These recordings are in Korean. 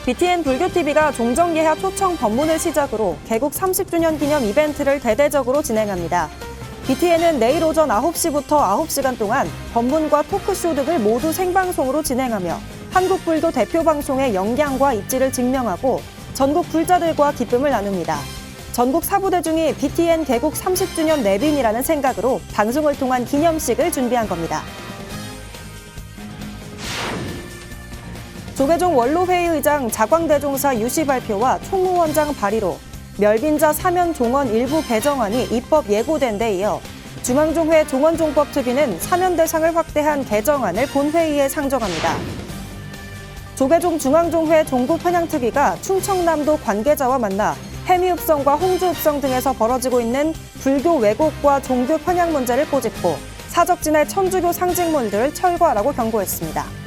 BTN 불교TV가 종정예하 초청 법문을 시작으로 개국 30주년 기념 이벤트를 대대적으로 진행합니다. BTN은 내일 오전 9시부터 9시간 동안 법문과 토크쇼 등을 모두 생방송으로 진행하며 한국불교 대표 방송의 영향과 입지를 증명하고 전국 불자들과 기쁨을 나눕니다. 전국 사부대중이 BTN 개국 30주년 내빈이라는 생각으로 방송을 통한 기념식을 준비한 겁니다. 조계종 원로회의 의장 자광대종사 유시 발표와 총무원장 발의로 멸빈자 사면 종원 일부 개정안이 입법 예고된 데 이어 중앙종회 종원종법특위는 사면 대상을 확대한 개정안을 본회의에 상정합니다. 조계종 중앙종회 종국편향특위가 충청남도 관계자와 만나 해미읍성과 홍주읍성 등에서 벌어지고 있는 불교 왜곡과 종교 편향 문제를 꼬집고 사적지내 천주교 상징물들을 철거하라고 경고했습니다.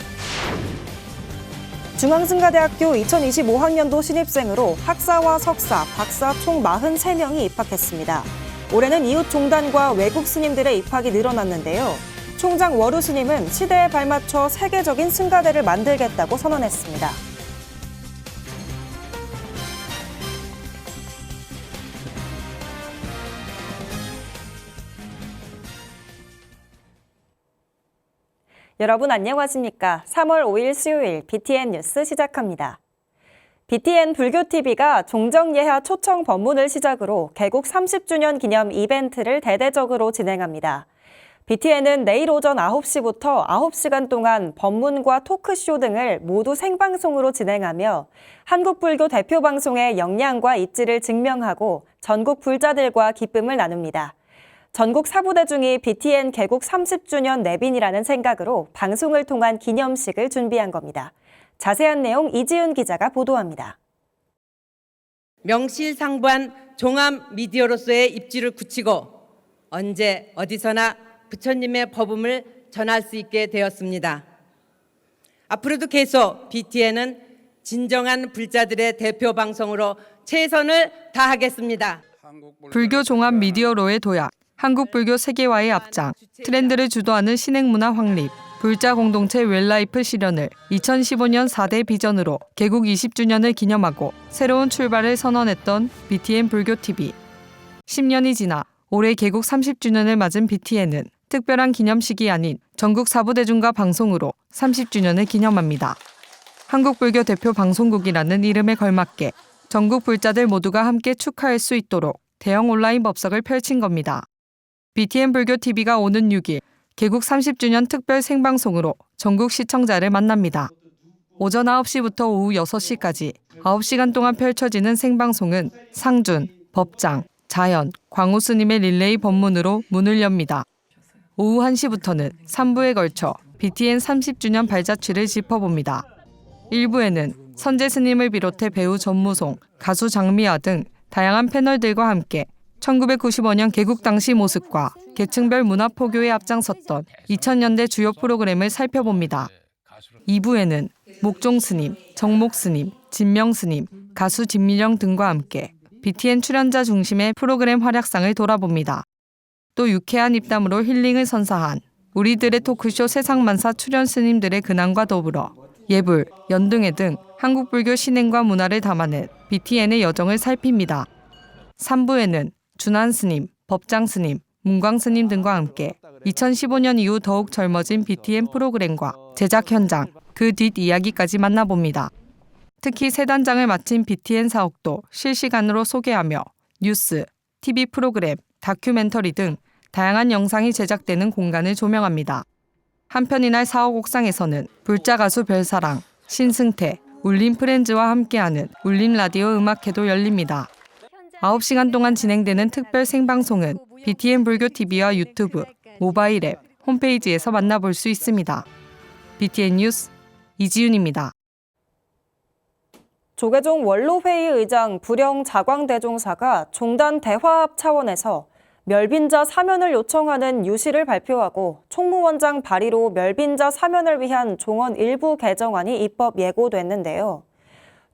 중앙승가대학교 2025학년도 신입생으로 학사와 석사, 박사 총 43명이 입학했습니다. 올해는 이웃 종단과 외국 스님들의 입학이 늘어났는데요. 총장 월우 스님은 시대에 발맞춰 세계적인 승가대를 만들겠다고 선언했습니다. 여러분 안녕하십니까? 3월 5일 수요일 BTN 뉴스 시작합니다. BTN 불교TV가 종정예하 초청 법문을 시작으로 개국 30주년 기념 이벤트를 대대적으로 진행합니다. BTN은 내일 오전 9시부터 9시간 동안 법문과 토크쇼 등을 모두 생방송으로 진행하며 한국불교 대표 방송의 역량과 입지를 증명하고 전국 불자들과 기쁨을 나눕니다. 전국 사부대중이 BTN 개국 30주년 내빈이라는 생각으로 방송을 통한 기념식을 준비한 겁니다. 자세한 내용 이지윤 기자가 보도합니다. 명실상부한 종합 미디어로서의 입지를 굳히고 언제 어디서나 부처님의 법음을 전할 수 있게 되었습니다. 앞으로도 계속 BTN은 진정한 불자들의 대표 방송으로 최선을 다하겠습니다. 불교 종합 미디어로의 도약, 한국불교 세계화의 앞장, 트렌드를 주도하는 신행문화 확립, 불자 공동체 웰라이프 실현을 2015년 4대 비전으로 개국 20주년을 기념하고 새로운 출발을 선언했던 BTN 불교TV. 10년이 지나 올해 개국 30주년을 맞은 BTN은 특별한 기념식이 아닌 전국 사부대중과 방송으로 30주년을 기념합니다. 한국불교 대표 방송국이라는 이름에 걸맞게 전국 불자들 모두가 함께 축하할 수 있도록 대형 온라인 법석을 펼친 겁니다. BTN 불교TV가 오는 6일 개국 30주년 특별 생방송으로 전국 시청자를 만납니다. 오전 9시부터 오후 6시까지 9시간 동안 펼쳐지는 생방송은 상준, 법장, 자연, 광우 스님의 릴레이 법문으로 문을 엽니다. 오후 1시부터는 3부에 걸쳐 BTN 30주년 발자취를 짚어봅니다. 1부에는 선재 스님을 비롯해 배우 전무송, 가수 장미아 등 다양한 패널들과 함께 1995년 개국 당시 모습과 계층별 문화 포교에 앞장섰던 2000년대 주요 프로그램을 살펴봅니다. 2부에는 목종 스님, 정목 스님, 진명 스님, 가수 진미령 등과 함께 BTN 출연자 중심의 프로그램 활약상을 돌아봅니다. 또 유쾌한 입담으로 힐링을 선사한 우리들의 토크쇼 세상만사 출연 스님들의 근황과 더불어 예불, 연등회 등 한국불교 신행과 문화를 담아낸 BTN의 여정을 살핍니다. 3부에는 준한 스님, 법장 스님, 문광 스님 등과 함께 2015년 이후 더욱 젊어진 BTN 프로그램과 제작 현장, 그 뒷이야기까지 만나봅니다. 특히 새 단장을 마친 BTN 사옥도 실시간으로 소개하며 뉴스, TV 프로그램, 다큐멘터리 등 다양한 영상이 제작되는 공간을 조명합니다. 한편 이날 사옥 옥상에서는 불자 가수 별사랑, 신승태, 울림 프렌즈와 함께하는 울림 라디오 음악회도 열립니다. 9시간 동안 진행되는 특별 생방송은 BTN 불교TV와 유튜브, 모바일 앱, 홈페이지에서 만나볼 수 있습니다. BTN 뉴스 이지윤입니다. 조계종 원로회의 의장 불영 자광대종사가 종단 대화합 차원에서 멸빈자 사면을 요청하는 유시를 발표하고 총무원장 발의로 멸빈자 사면을 위한 종원 일부 개정안이 입법 예고됐는데요.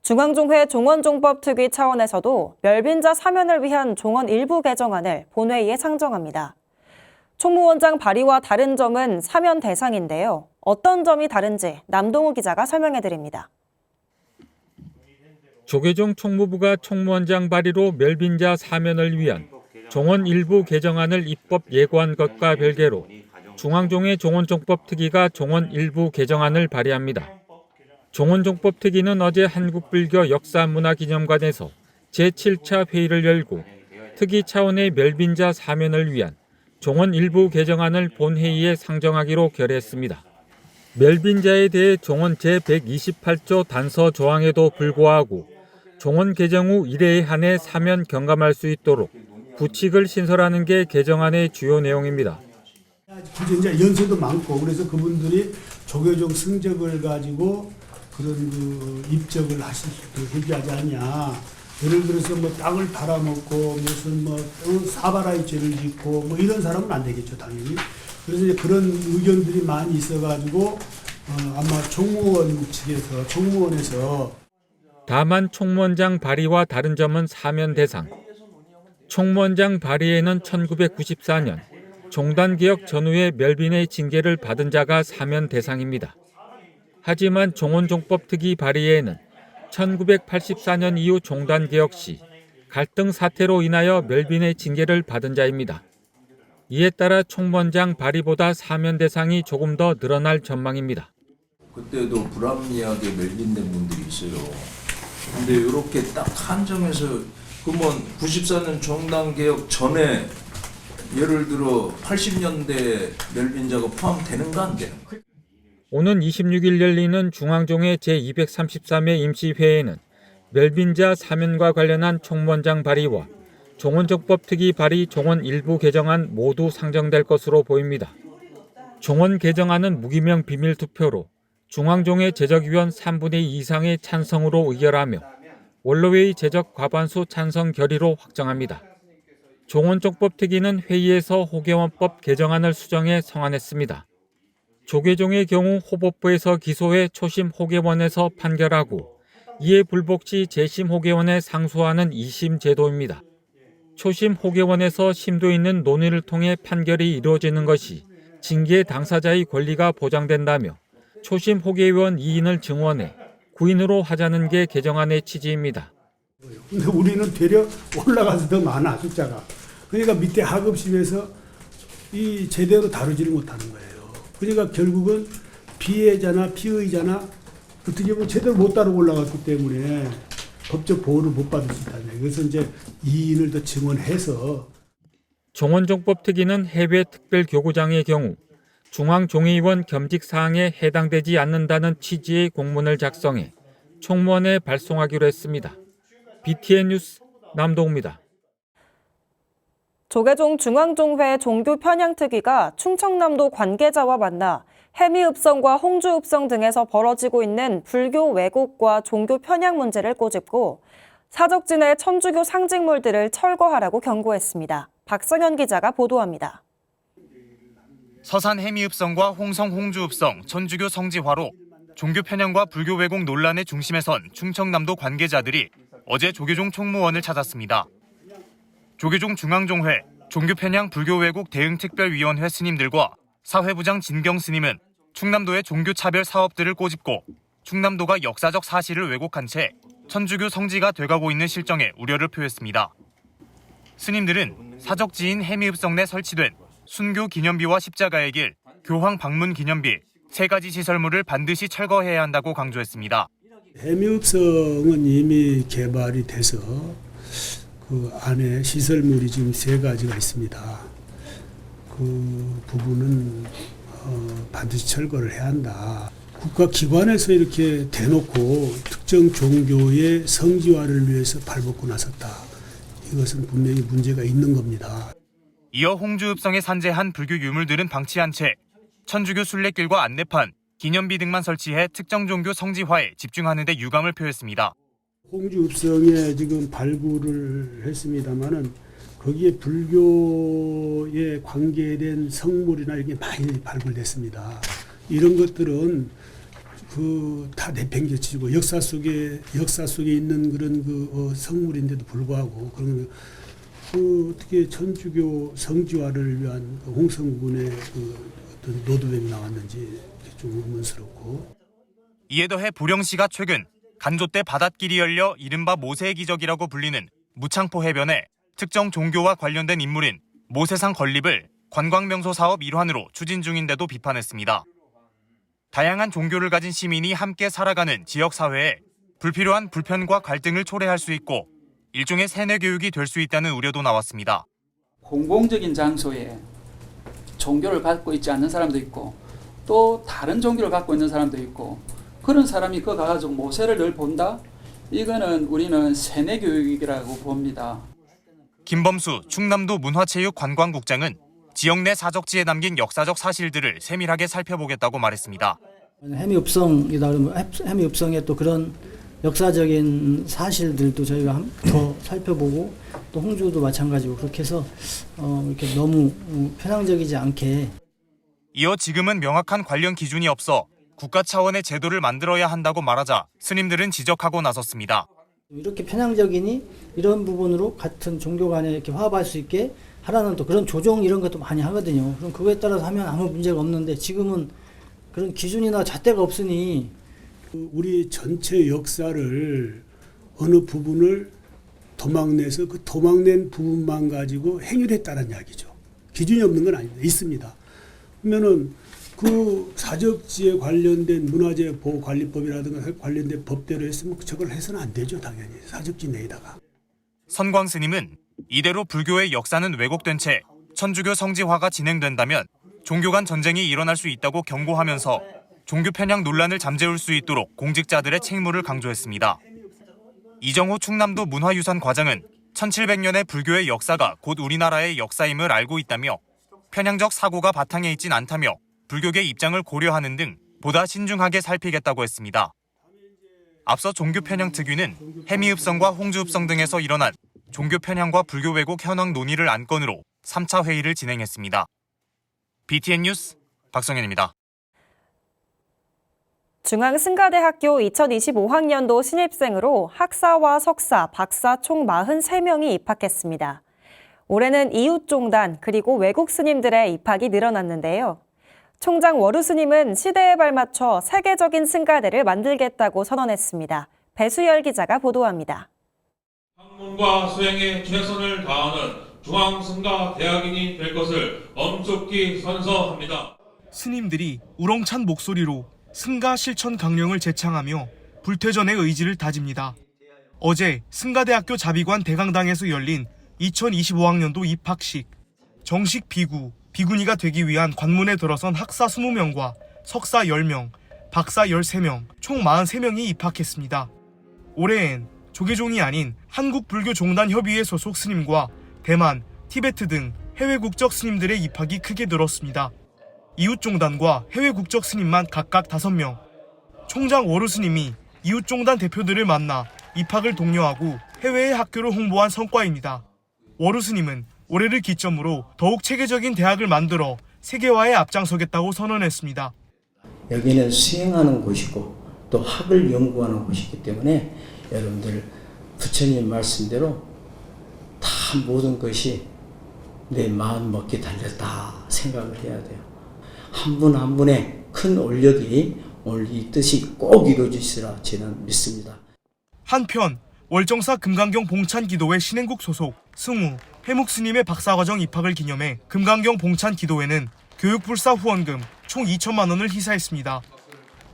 중앙종회 종원종법특위 차원에서도 멸빈자 사면을 위한 종원 일부 개정안을 본회의에 상정합니다. 총무원장 발의와 다른 점은 사면 대상인데요. 어떤 점이 다른지 남동우 기자가 설명해드립니다. 조계종 총무부가 총무원장 발의로 멸빈자 사면을 위한 종원 일부 개정안을 입법 예고한 것과 별개로 중앙종회 종원종법 특위가 종원 일부 개정안을 발의합니다. 종원종법 특위는 어제 한국불교 역사문화기념관에서 제7차 회의를 열고 특위 차원의 멸빈자 사면을 위한 종원 일부 개정안을 본회의에 상정하기로 결의했습니다. 멸빈자에 대해 종원 제128조 단서 조항에도 불구하고 종원 개정 후 1회에 한해 사면 경감할 수 있도록 구칙을 신설하는 게 개정안의 주요 내용입니다. 굳이 이제 연세도 많고 그래서 그분들이 조계종 성적을 가지고 그런 그 입적을 하실 수 있게 해주지 않냐. 예를 들어서 뭐 땅을 팔아먹고 무슨 뭐 사바라이 죄를 짓고 뭐 이런 사람은 안 되겠죠, 당연히. 그래서 이제 그런 의견들이 많이 있어가지고 아마 총무원에서 다만 총무원장 발의와 다른 점은 사면 대상. 총무원장 발의에는 1994년 종단개혁 전후에 멸빈의 징계를 받은 자가 사면 대상입니다. 하지만 종원종법 특위 발의에는 1984년 이후 종단개혁 시 갈등 사태로 인하여 멸빈의 징계를 받은 자입니다. 이에 따라 총무원장 발의보다 사면 대상이 조금 더 늘어날 전망입니다. 그때도 불합리하게 멸빈된 분들이 있어요. 근데 이렇게 딱 한정해서 그러면 94년 종단개혁 전에 예를 들어 80년대 멸빈자가 포함되는가 안 되는가? 오는 26일 열리는 중앙종회 제233회 임시회에는 멸빈자 사면과 관련한 총무원장 발의와 종원종법 특위 발의 종원 일부 개정안 모두 상정될 것으로 보입니다. 종원 개정안은 무기명 비밀투표로 중앙종회 제적위원 3분의 2 이상의 찬성으로 의결하며 원로회의 제적 과반수 찬성 결의로 확정합니다. 종원종법 특위는 회의에서 호계원법 개정안을 수정해 성안했습니다. 조계종의 경우 호법부에서 기소해 초심 호계원에서 판결하고 이에 불복 시 재심 호계원에 상소하는 2심 제도입니다. 초심 호계원에서 심도 있는 논의를 통해 판결이 이루어지는 것이 징계 당사자의 권리가 보장된다며 초심 호계원 2인을 증원해 9인으로 하자는 게 개정안의 취지입니다. 근데 우리는 되려 올라가서 더 많아, 숫자가. 그러니까 밑에 하급심에서 이 제대로 다루지를 못하는 거예요. 그러니까 결국은 피해자나 피의자나 어떻게 보면 제대로 못 다루고 올라갔기 때문에 법적 보호를 못 받을 수 있다는 거예요. 그래서 이제 2인을 더 증원해서 종원종법 특위는 해외 특별교구장의 경우 중앙종의원 겸직 사항에 해당되지 않는다는 취지의 공문을 작성해 총무원에 발송하기로 했습니다. BTN 뉴스 남동우입니다. 조계종 중앙종회 종교편향특위가 충청남도 관계자와 만나 해미읍성과 홍주읍성 등에서 벌어지고 있는 불교 왜곡과 종교 편향 문제를 꼬집고 사적지내 천주교 상징물들을 철거하라고 경고했습니다. 박성현 기자가 보도합니다. 서산 해미읍성과 홍성 홍주읍성 천주교 성지화로 종교 편향과 불교 왜곡 논란의 중심에 선 충청남도 관계자들이 어제 조계종 총무원을 찾았습니다. 조계종 중앙종회 종교 편향 불교 왜곡 대응특별위원회 스님들과 사회부장 진경 스님은 충남도의 종교 차별 사업들을 꼬집고 충남도가 역사적 사실을 왜곡한 채 천주교 성지가 돼가고 있는 실정에 우려를 표했습니다. 스님들은 사적지인 해미읍성 내 설치된 순교 기념비와 십자가의 길, 교황 방문 기념비, 3가지 시설물을 반드시 철거해야 한다고 강조했습니다. 해미읍성은 이미 개발이 돼서 그 안에 시설물이 지금 3가지가 있습니다. 그 부분은 반드시 철거를 해야 한다. 국가기관에서 이렇게 대놓고 특정 종교의 성지화를 위해서 발벗고 나섰다. 이것은 분명히 문제가 있는 겁니다. 이어 홍주읍성에 산재한 불교 유물들은 방치한 채 천주교 순례길과 안내판, 기념비 등만 설치해 특정 종교 성지화에 집중하는 데 유감을 표했습니다. 홍주읍성에 지금 발굴을 했습니다마는 거기에 불교에 관계된 성물이나 이게 많이 발굴됐습니다. 이런 것들은 다 내팽개치고 역사 속에 있는 그런 성물인데도 불구하고 그런 어떻게 천주교 성지화를 위한 홍성군의 어떤 노드맵이 나왔는지 좀 의문스럽고. 이에 더해 보령시가 최근 간조 때 바닷길이 열려 이른바 모세의 기적이라고 불리는 무창포 해변에 특정 종교와 관련된 인물인 모세상 건립을 관광명소 사업 일환으로 추진 중인데도 비판했습니다. 다양한 종교를 가진 시민이 함께 살아가는 지역사회에 불필요한 불편과 갈등을 초래할 수 있고 일종의 세뇌 교육이 될 수 있다는 우려도 나왔습니다. 공공적인 장소에 종교를 갖고 있지 않는 사람도 있고 또 다른 종교를 갖고 있는 사람도 있고 그런 사람이 그 가가지고 모세를 늘 본다? 이거는 우리는 세뇌 교육이라고 봅니다. 김범수 충남도 문화체육관광국장은 지역 내 사적지에 담긴 역사적 사실들을 세밀하게 살펴보겠다고 말했습니다. 해미읍성이다 그러면 해미읍성의 또 그런 역사적인 사실들도 저희가 더 살펴보고 또 홍주도 마찬가지고 그렇게 해서 이렇게 너무 편향적이지 않게. 이어 지금은 명확한 관련 기준이 없어 국가 차원의 제도를 만들어야 한다고 말하자 스님들은 지적하고 나섰습니다. 이렇게 편향적이니 이런 부분으로 같은 종교 간에 이렇게 화합할 수 있게 하라는 또 그런 조정 이런 것도 많이 하거든요. 그럼 그거에 따라서 하면 아무 문제가 없는데 지금은 그런 기준이나 잣대가 없으니 우리 전체 역사를 어느 부분을 도망내서 그 도망낸 부분만 가지고 행위했다는 이야기죠. 기준이 없는 건 아닙니다. 있습니다. 그러면은 그 사적지에 관련된 문화재 보호관리법이라든가 관련된 법대로 했으면 저걸 해서는 안 되죠. 당연히 사적지 내에다가. 선광 스님은 이대로 불교의 역사는 왜곡된 채 천주교 성지화가 진행된다면 종교 간 전쟁이 일어날 수 있다고 경고하면서 종교 편향 논란을 잠재울 수 있도록 공직자들의 책무를 강조했습니다. 이정호 충남도 문화유산 과장은 1700년의 불교의 역사가 곧 우리나라의 역사임을 알고 있다며 편향적 사고가 바탕에 있진 않다며 불교계 입장을 고려하는 등 보다 신중하게 살피겠다고 했습니다. 앞서 종교 편향 특위는 해미읍성과 홍주읍성 등에서 일어난 종교 편향과 불교 왜곡 현황 논의를 안건으로 3차 회의를 진행했습니다. BTN 뉴스 박성현입니다. 중앙승가대학교 2025학년도 신입생으로 학사와 석사, 박사 총 43명이 입학했습니다. 올해는 이웃종단 그리고 외국 스님들의 입학이 늘어났는데요. 총장 워루 스님은 시대에 발맞춰 세계적인 승가대를 만들겠다고 선언했습니다. 배수열 기자가 보도합니다. 학문과 수행에 최선을 다하는 중앙승가대학인이 될 것을 엄숙히 선서합니다. 스님들이 우렁찬 목소리로 승가 실천 강령을 제창하며 불퇴전의 의지를 다집니다. 어제 승가대학교 자비관 대강당에서 열린 2025학년도 입학식. 정식 비구니가 되기 위한 관문에 들어선 학사 20명과 석사 10명, 박사 13명, 총 43명이 입학했습니다. 올해엔 조계종이 아닌 한국불교종단협의회 소속 스님과 대만, 티베트 등 해외 국적 스님들의 입학이 크게 늘었습니다. 이웃종단과 해외 국적 스님만 각각 5명. 총장 워루 스님이 이웃종단 대표들을 만나 입학을 독려하고 해외의 학교를 홍보한 성과입니다. 워루 스님은 올해를 기점으로 더욱 체계적인 대학을 만들어 세계화에 앞장서겠다고 선언했습니다. 여기는 수행하는 곳이고 또 학을 연구하는 곳이기 때문에 여러분들 부처님 말씀대로 다 모든 것이 내 마음 먹기 달렸다 생각을 해야 돼요. 한 분 한 분의 큰 올력이 오늘 이 뜻이 꼭 이루어지시라 저는 믿습니다. 한편 월정사 금강경 봉찬기도회 신행국 소속 승우, 해묵 스님의 박사과정 입학을 기념해 금강경 봉찬기도회는 교육불사 후원금 총 2천만 원을 희사했습니다.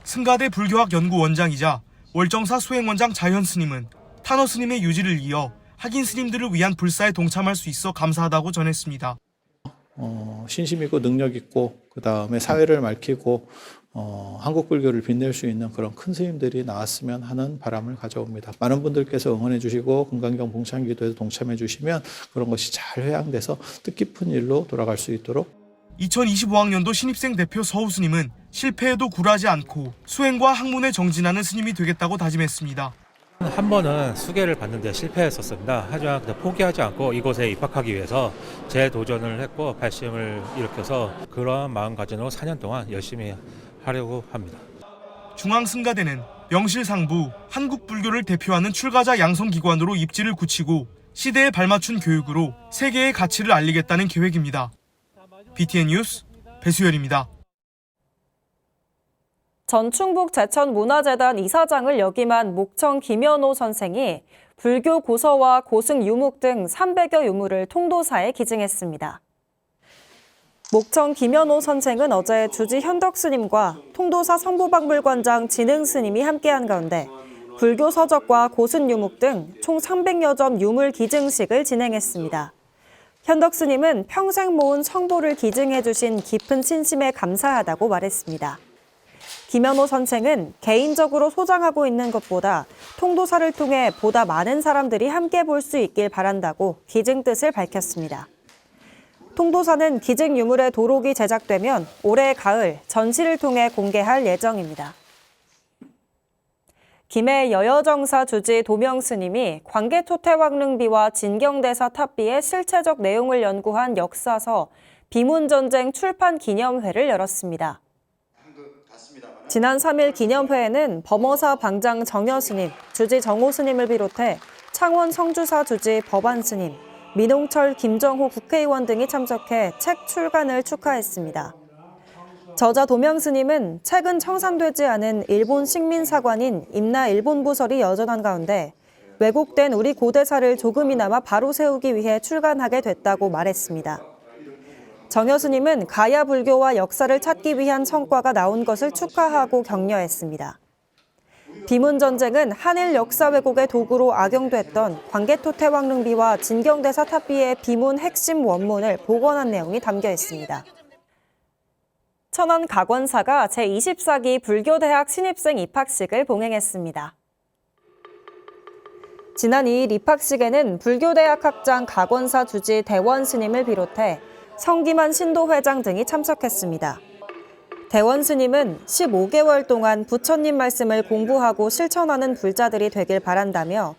승가대 불교학 연구원장이자 월정사 수행원장 자현 스님은 탄어 스님의 유지를 이어 학인 스님들을 위한 불사에 동참할 수 있어 감사하다고 전했습니다. 신심 있고 능력 있고 그 다음에 사회를 밝히고 한국 불교를 빛낼 수 있는 그런 큰 스님들이 나왔으면 하는 바람을 가져옵니다. 많은 분들께서 응원해 주시고 금강경 봉찬기도에도 동참해 주시면 그런 것이 잘 회양돼서 뜻깊은 일로 돌아갈 수 있도록. 2025학년도 신입생 대표 서우 스님은 실패에도 굴하지 않고 수행과 학문에 정진하는 스님이 되겠다고 다짐했습니다. 한 번은 수계를 받는데 실패했었습니다. 하지만 포기하지 않고 이곳에 입학하기 위해서 재도전을 했고 발심을 일으켜서 그런 마음가짐으로 4년 동안 열심히 하려고 합니다. 중앙승가대는 명실상부 한국불교를 대표하는 출가자 양성기관으로 입지를 굳히고 시대에 발맞춘 교육으로 세계의 가치를 알리겠다는 계획입니다. BTN 뉴스 배수열입니다. 전 충북 제천문화재단 이사장을 역임한 목청 김현호 선생이 불교 고서와 고승 유목 등 300여 유물을 통도사에 기증했습니다. 목청 김현호 선생은 어제 주지 현덕 스님과 통도사 성부박물관장 진흥 스님이 함께한 가운데 불교 서적과 고승 유목 등 총 300여 점 유물 기증식을 진행했습니다. 현덕 스님은 평생 모은 성보를 기증해 주신 깊은 신심에 감사하다고 말했습니다. 김현호 선생은 개인적으로 소장하고 있는 것보다 통도사를 통해 보다 많은 사람들이 함께 볼 수 있길 바란다고 기증 뜻을 밝혔습니다. 통도사는 기증 유물의 도록이 제작되면 올해 가을 전시를 통해 공개할 예정입니다. 김해 여여정사 주지 도명스님이 광개토태왕릉비와 진경대사 탑비의 실체적 내용을 연구한 역사서 비문전쟁 출판 기념회를 열었습니다. 지난 3일 기념회에는 범어사 방장 정여스님, 주지 정호스님을 비롯해 창원 성주사 주지 법안스님, 민홍철 김정호 국회의원 등이 참석해 책 출간을 축하했습니다. 저자 도명스님은 최근 청산되지 않은 일본 식민사관인 임나 일본부설이 여전한 가운데 왜곡된 우리 고대사를 조금이나마 바로 세우기 위해 출간하게 됐다고 말했습니다. 정여스님은 가야 불교와 역사를 찾기 위한 성과가 나온 것을 축하하고 격려했습니다. 비문전쟁은 한일 역사 왜곡의 도구로 악용됐던 광개토태왕릉비와 진경대사 탑비의 비문 핵심 원문을 복원한 내용이 담겨 있습니다. 천안 가권사가 제24기 불교대학 신입생 입학식을 봉행했습니다. 지난 2일 입학식에는 불교대학 학장 가권사 주지 대원 스님을 비롯해 성기만 신도회장 등이 참석했습니다. 대원 스님은 15개월 동안 부처님 말씀을 공부하고 실천하는 불자들이 되길 바란다며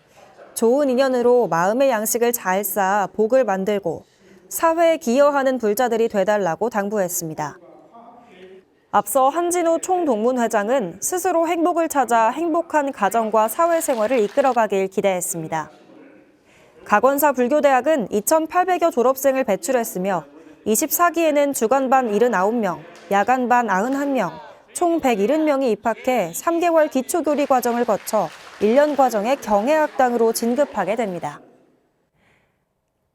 좋은 인연으로 마음의 양식을 잘 쌓아 복을 만들고 사회에 기여하는 불자들이 되달라고 당부했습니다. 앞서 한진호 총동문회장은 스스로 행복을 찾아 행복한 가정과 사회생활을 이끌어가길 기대했습니다. 가권사 불교대학은 2,800여 졸업생을 배출했으며 24기에는 주간반 79명, 야간반 91명, 총 170명이 입학해 3개월 기초교리 과정을 거쳐 1년 과정의 경애학당으로 진급하게 됩니다.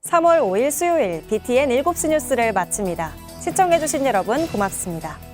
3월 5일 수요일 BTN 7시 뉴스를 마칩니다. 시청해주신 여러분 고맙습니다.